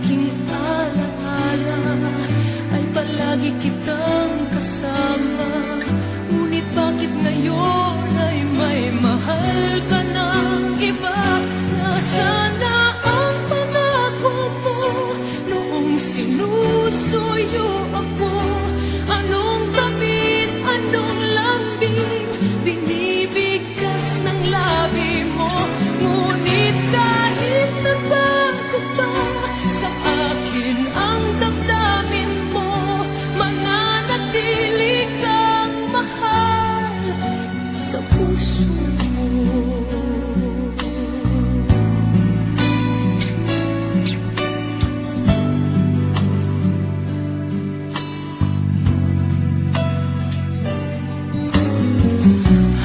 aking alaala ay palagi kitang kasama. Ngunit bakit ngayon ay may mahal ka ng iba? Nasaan na ang pangako mo noong sinusuyo ako? Anong tamis, anong lambing binibigkas ng labi mo? Ngunit kahit nabago pa sa akin ang damdamin mo, mananatili kang mahal sa puso mo.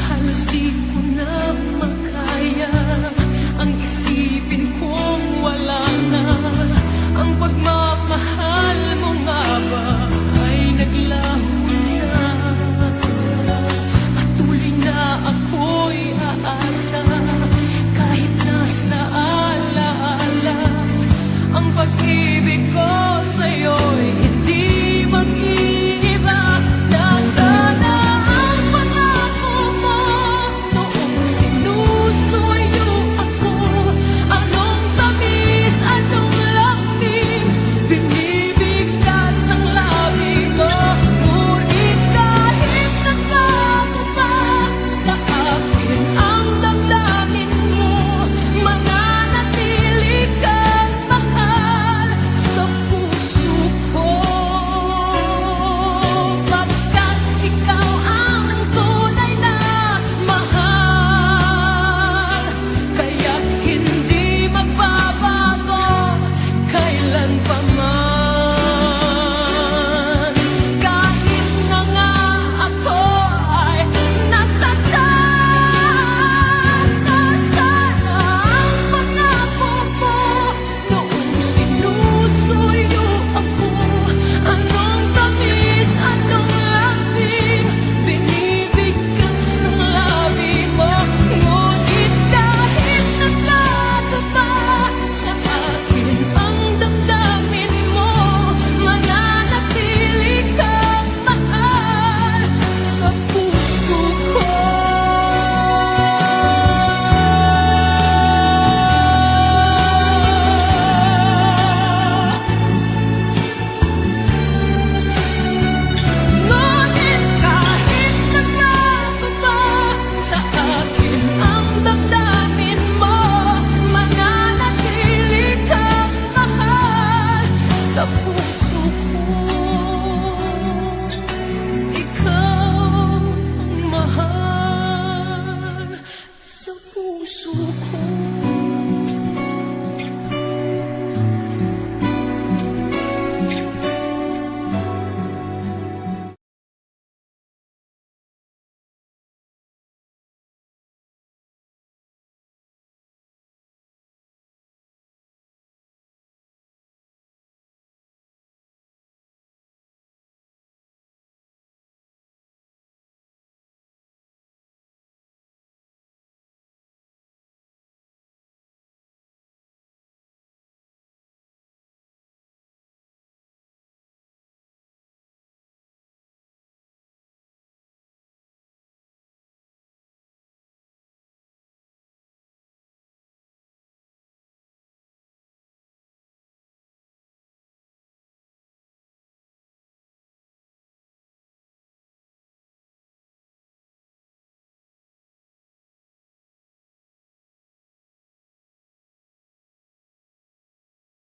Halos di ko na makaya ang isipin kong wala na ang pagmamahal mo nga ba ay naglaho na. Patuloy na ako'y aasa kahit nasa alaala ang pag-ibig ko